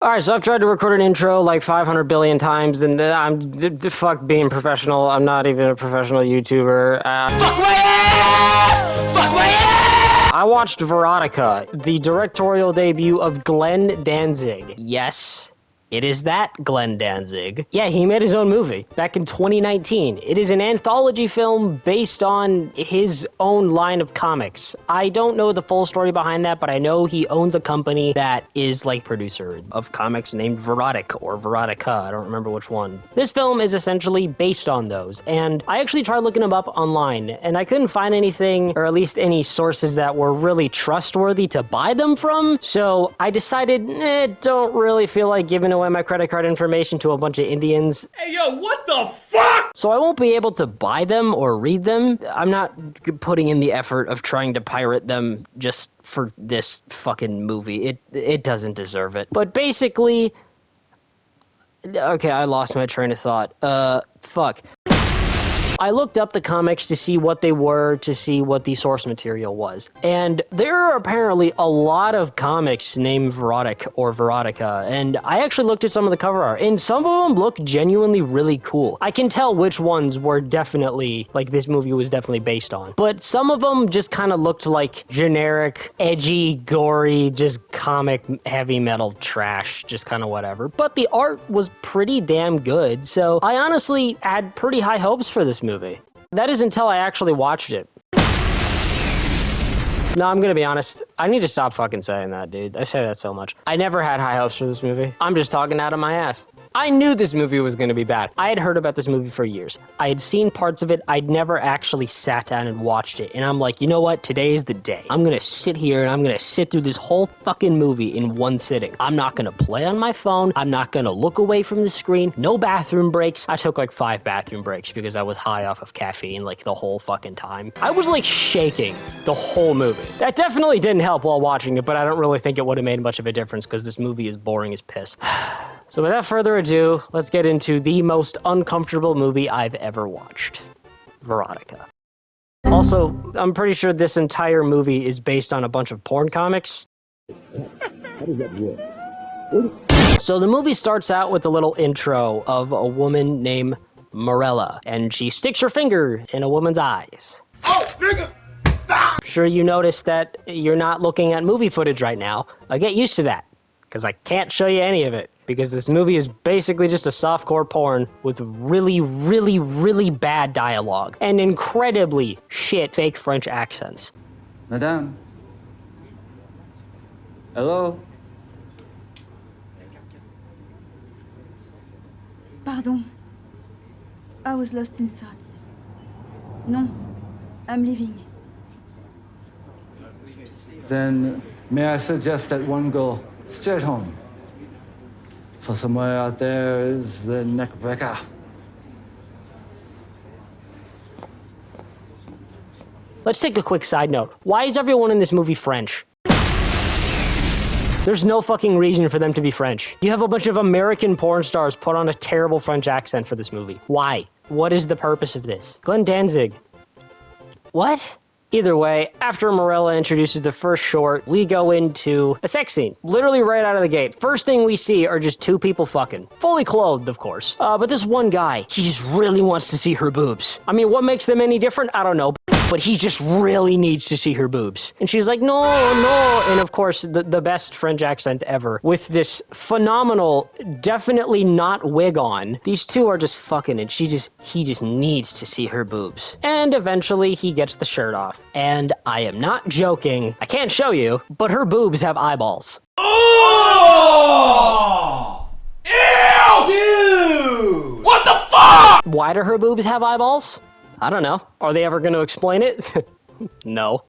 Alright, so I've tried to record an intro like 500 billion times, and fuck being professional. I'm not even a professional YouTuber. Fuck my ass! Fuck my ass! I watched Verotika, the directorial debut of Glenn Danzig. Yes, it is that Glenn Danzig. Yeah, he made his own movie back in 2019. It is an anthology film based on his own line of comics. I don't know the full story behind that, but I know he owns a company that is like producer of comics named Verotik or Verotika. I don't remember which one. This film is essentially based on those, and I actually tried looking them up online, and I couldn't find anything, or at least any sources that were really trustworthy to buy them from, so I decided, don't really feel like giving away my credit card information to a bunch of Indians. Hey, yo, what the fuck? So I won't be able to buy them or read them. I'm not putting in the effort of trying to pirate them just for this fucking movie. It doesn't deserve it. But basically, okay, I lost my train of thought. Fuck. I looked up the comics to see what they were, to see what the source material was. And there are apparently a lot of comics named Verotik or Verotika, and I actually looked at some of the cover art, and some of them look genuinely really cool. I can tell which ones were definitely, like, this movie was definitely based on. But some of them just kind of looked like generic, edgy, gory, just comic heavy metal trash, just kind of whatever. But the art was pretty damn good, so I honestly had pretty high hopes for this movie. That is until I actually watched it. No, I'm gonna be honest. I need to stop fucking saying that, dude. I say that so much. I never had high hopes for this movie. I'm just talking out of my ass. I knew this movie was gonna be bad. I had heard about this movie for years. I had seen parts of it. I'd never actually sat down and watched it. And I'm like, you know what? Today is the day. I'm gonna sit here and I'm gonna sit through this whole fucking movie in one sitting. I'm not gonna play on my phone. I'm not gonna look away from the screen. No bathroom breaks. I took like 5 bathroom breaks because I was high off of caffeine like the whole fucking time. I was like shaking the whole movie. That definitely didn't help while watching it, but I don't really think it would have made much of a difference because this movie is boring as piss. So without further ado, let's get into the most uncomfortable movie I've ever watched. Verotika. Also, I'm pretty sure this entire movie is based on a bunch of porn comics. How does that work? So the movie starts out with a little intro of a woman named Morella, and she sticks her finger in a woman's eyes. Oh, nigga! I'm sure you noticed that you're not looking at movie footage right now. Get used to that, because I can't show you any of it. Because this movie is basically just a softcore porn with really, really, really bad dialogue and incredibly shit fake French accents. Madame. Hello? Pardon. I was lost in thoughts. No, I'm leaving. Then may I suggest that one go straight home? For somewhere out there is the neckbreaker. Let's take a quick side note. Why is everyone in this movie French? There's no fucking reason for them to be French. You have a bunch of American porn stars put on a terrible French accent for this movie. Why? What is the purpose of this? Glenn Danzig. What? Either way, after Morella introduces the first short, we go into a sex scene. Literally right out of the gate. First thing we see are just 2 people fucking. Fully clothed, of course. But this one guy, he just really wants to see her boobs. I mean, what makes them any different? I don't know. But he just really needs to see her boobs. And she's like, no, no. And of course, the best French accent ever. With this phenomenal, definitely not wig on. These 2 are just fucking, and he just needs to see her boobs. And eventually he gets the shirt off. And I am not joking. I can't show you, but her boobs have eyeballs. Oh! Ew! Dude! What the fuck? Why do her boobs have eyeballs? I don't know. Are they ever going to explain it? No.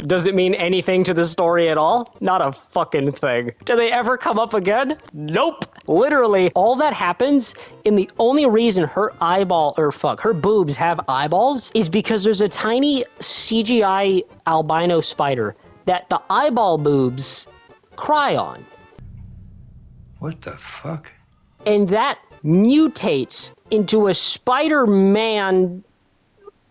Does it mean anything to the story at all? Not a fucking thing. Do they ever come up again? Nope. Literally, all that happens, and the only reason her boobs have eyeballs is because there's a tiny CGI albino spider that the eyeball boobs cry on. What the fuck? And that mutates into a Spider-Man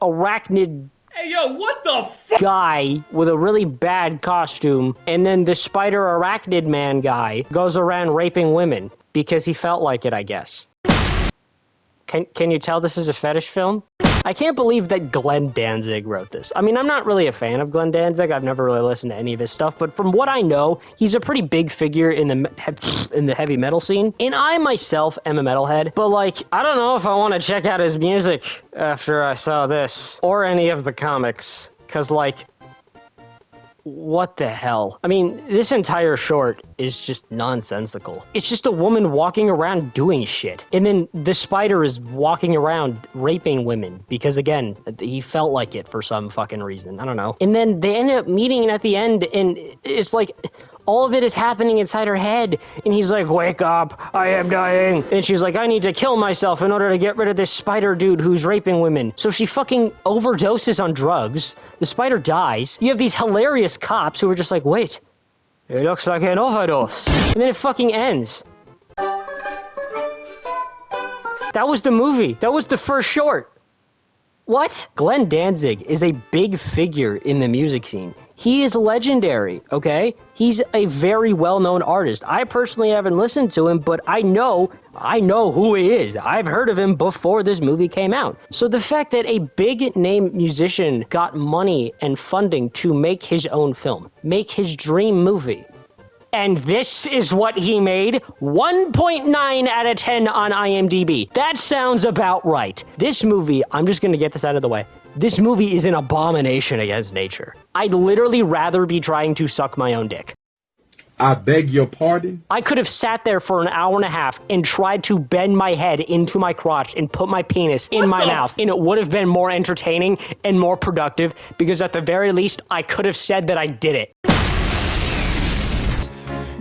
arachnid Hey, yo, what the fuck? Guy with a really bad costume, and then the spider arachnid man guy goes around raping women because he felt like it, I guess. Can you tell this is a fetish film? I can't believe that Glenn Danzig wrote this. I mean, I'm not really a fan of Glenn Danzig. I've never really listened to any of his stuff, but from what I know, he's a pretty big figure in the heavy metal scene. And I myself am a metalhead, but like, I don't know if I want to check out his music after I saw this or any of the comics, because like, what the hell? I mean, this entire short is just nonsensical. It's just a woman walking around doing shit. And then the spider is walking around raping women because, again, he felt like it for some fucking reason. I don't know. And then they end up meeting at the end, and it's like all of it is happening inside her head. And he's like, wake up, I am dying. And she's like, I need to kill myself in order to get rid of this spider dude who's raping women. So she fucking overdoses on drugs. The spider dies. You have these hilarious cops who are just like, wait, it looks like an overdose. And then it fucking ends. That was the movie. That was the first short. What? Glenn Danzig is a big figure in the music scene. He is legendary, okay? He's a very well-known artist. I personally haven't listened to him, but I know who he is. I've heard of him before this movie came out. So the fact that a big-name musician got money and funding to make his own film, make his dream movie, and this is what he made? 1.9 out of 10 on IMDb. That sounds about right. This movie, I'm just gonna get this out of the way. This movie is an abomination against nature. I'd literally rather be trying to suck my own dick. I beg your pardon? I could have sat there for an hour and a half and tried to bend my head into my crotch and put my penis in my mouth, and it would have been more entertaining and more productive because at the very least, I could have said that I did it.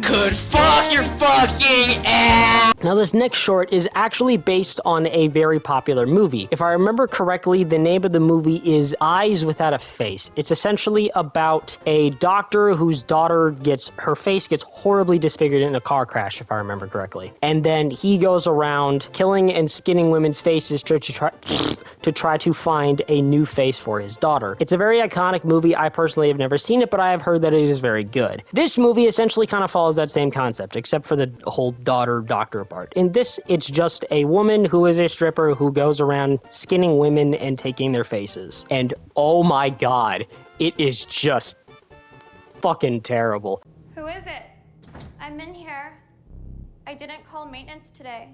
Could fuck your fucking ass! Now, this next short is actually based on a very popular movie. If I remember correctly, the name of the movie is Eyes Without a Face. It's essentially about a doctor whose daughter her face gets horribly disfigured in a car crash, if I remember correctly. And then he goes around killing and skinning women's faces to try to find a new face for his daughter. It's a very iconic movie. I personally have never seen it, but I have heard that it is very good. This movie essentially kind of follows that same concept, except for the whole daughter-doctor part. In this, it's just a woman who is a stripper who goes around skinning women and taking their faces. And oh my god, it is just fucking terrible. Who is it? I'm in here. I didn't call maintenance today.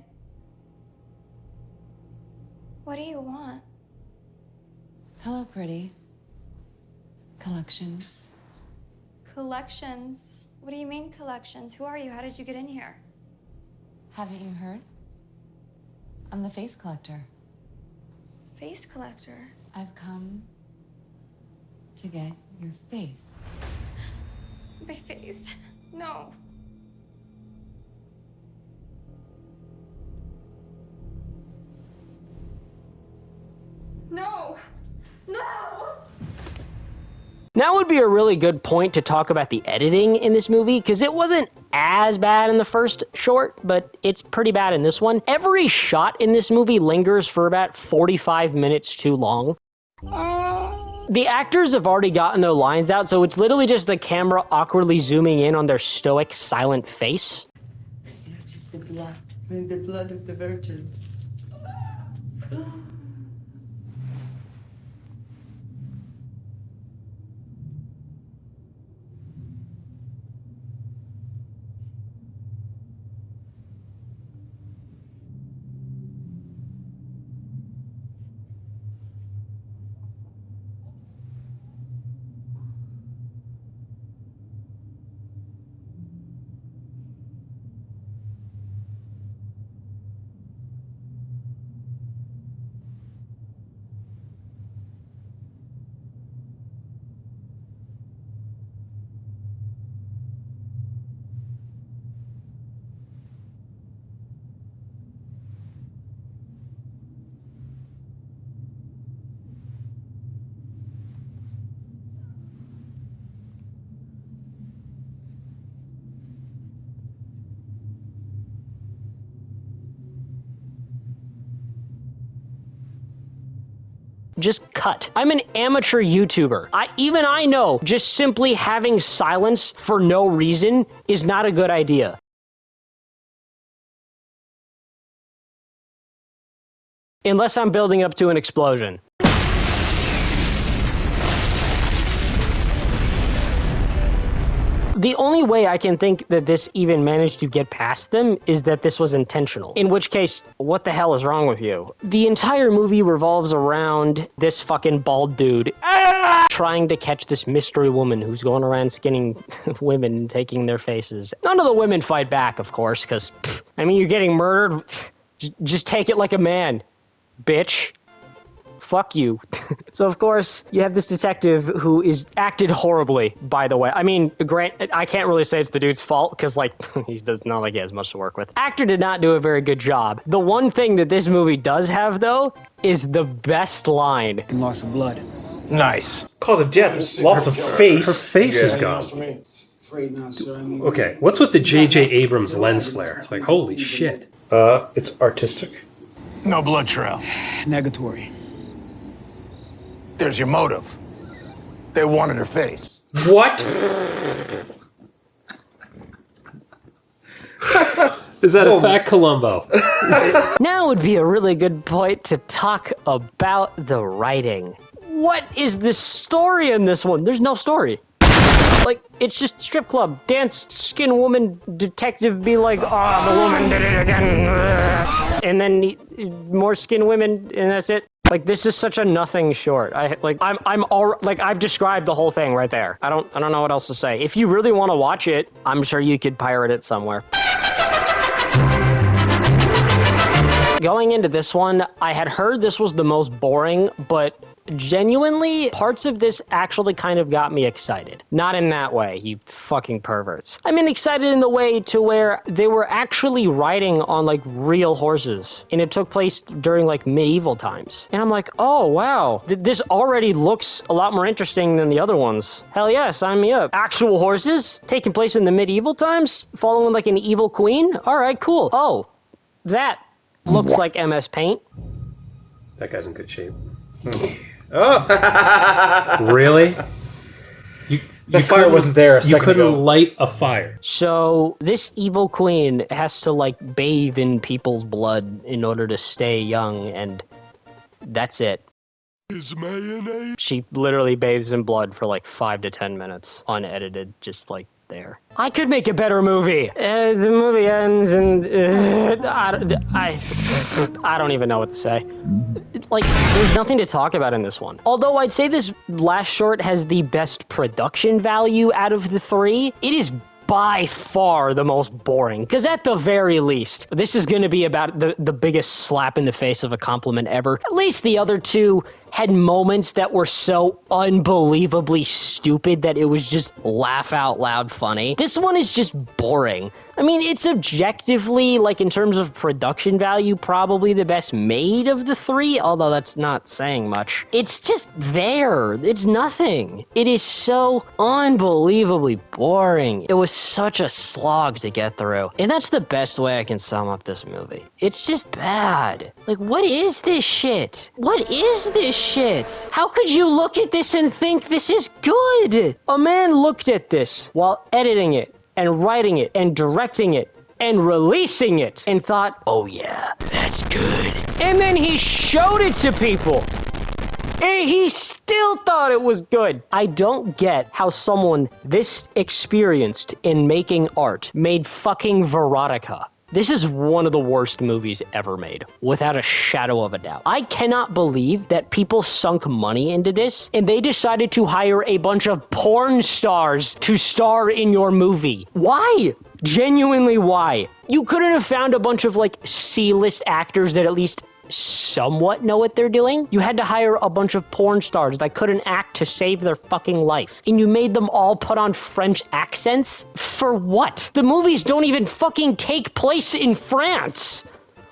What do you want? Hello, pretty. Collections. Collections? What do you mean collections? Who are you? How did you get in here? Haven't you heard? I'm the face collector. Face collector? I've come to get your face. My face? No. No! No! Now would be a really good point to talk about the editing in this movie, because it wasn't as bad in the first short, but it's pretty bad in this one. Every shot in this movie lingers for about 45 minutes too long. The actors have already gotten their lines out, so it's literally just the camera awkwardly zooming in on their stoic, silent face. You know, just the blood of the virgins. just cut. I'm an amateur YouTuber. Even I know just simply having silence for no reason is not a good idea. Unless I'm building up to an explosion. The only way I can think that this even managed to get past them is that this was intentional. In which case, what the hell is wrong with you? The entire movie revolves around this fucking bald dude trying to catch this mystery woman who's going around skinning women and taking their faces. None of the women fight back, of course, because, I mean, you're getting murdered. Just take it like a man, bitch. Fuck you. So, of course, you have this detective who is acted horribly, by the way. I mean, I can't really say it's the dude's fault, because, like, he does not like he has much to work with. Actor did not do a very good job. The one thing that this movie does have, though, is the best line. Loss of blood. Nice. Cause of death, loss of face. Her face is gone. Okay, what's with the J.J. Abrams lens flare? Like, holy shit. It's artistic. No blood trail. Negatory. There's your motive. They wanted her face. What? Is that a fact, Columbo? Now would be a really good point to talk about the writing. What is the story in this one? There's no story. Like, it's just strip club, dance, skin woman, detective be like, oh, the woman did it again. And then more skin women, and that's it. Like, this is such a nothing short. I've described the whole thing right there. I don't know what else to say. If you really want to watch it, I'm sure you could pirate it somewhere. Going into this one, I had heard this was the most boring, but genuinely, parts of this actually kind of got me excited. Not in that way, you fucking perverts. I mean, excited in the way to where they were actually riding on, like, real horses. And it took place during, like, medieval times. And I'm like, oh, wow. This already looks a lot more interesting than the other ones. Hell yeah, sign me up. Actual horses? Taking place in the medieval times? Following, like, an evil queen? Alright, cool. Oh, that looks like MS Paint. That guy's in good shape. Oh. Really? The fire wasn't there a second ago. You couldn't light a fire. So this evil queen has to, like, bathe in people's blood in order to stay young, and that's it. Is mayonnaise? She literally bathes in blood for like 5 to 10 minutes, unedited, just like there. I could make a better movie. The movie ends and I don't even know what to say. Like, there's nothing to talk about in this one. Although I'd say this last short has the best production value out of the three, it is by far the most boring. Because at the very least, this is going to be about the biggest slap in the face of a compliment ever. At least the other two had moments that were so unbelievably stupid that it was just laugh out loud funny. This one is just boring. I mean, it's objectively, like, in terms of production value, probably the best made of the three, although that's not saying much. It's just there. It's nothing. It is so unbelievably boring. It was such a slog to get through. And that's the best way I can sum up this movie. It's just bad. Like, what is this shit? What is this shit? How could you look at this and think this is good? A man looked at this while editing it, and writing it, and directing it, and releasing it, and thought, oh yeah, that's good. And then he showed it to people, and he still thought it was good. I don't get how someone this experienced in making art made fucking Verotika. This is one of the worst movies ever made, without a shadow of a doubt. I cannot believe that people sunk money into this, and they decided to hire a bunch of porn stars to star in your movie. Why? Genuinely, why? You couldn't have found a bunch of, like, C-list actors that at least somewhat know what they're doing? You had to hire a bunch of porn stars that couldn't act to save their fucking life. And you made them all put on French accents? For what? The movies don't even fucking take place in France.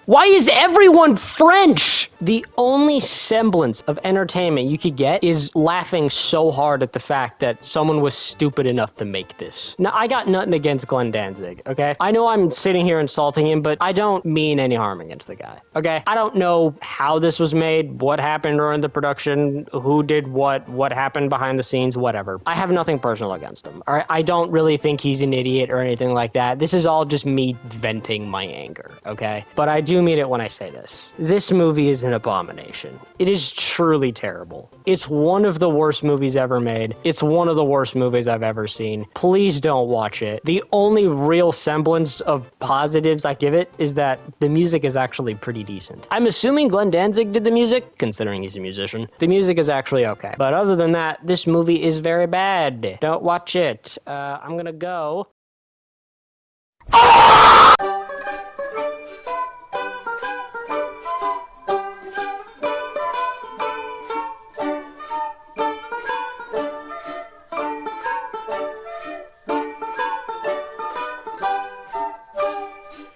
Why is everyone French? The only semblance of entertainment you could get is laughing so hard at the fact that someone was stupid enough to make this. Now, I got nothing against Glenn Danzig, okay? I know I'm sitting here insulting him, but I don't mean any harm against the guy, okay? I don't know how this was made, what happened during the production, who did what happened behind the scenes, whatever. I have nothing personal against him, all right? I don't really think he's an idiot or anything like that. This is all just me venting my anger, okay? But I do mean it when I say this. This movie is an abomination. It is truly terrible. It's one of the worst movies ever made. It's one of the worst movies I've ever seen. Please don't watch it. The only real semblance of positives I give it is that the music is actually pretty decent. I'm assuming Glenn Danzig did the music, considering he's a musician. The music is actually okay. But other than that, this movie is very bad. Don't watch it. I'm gonna go.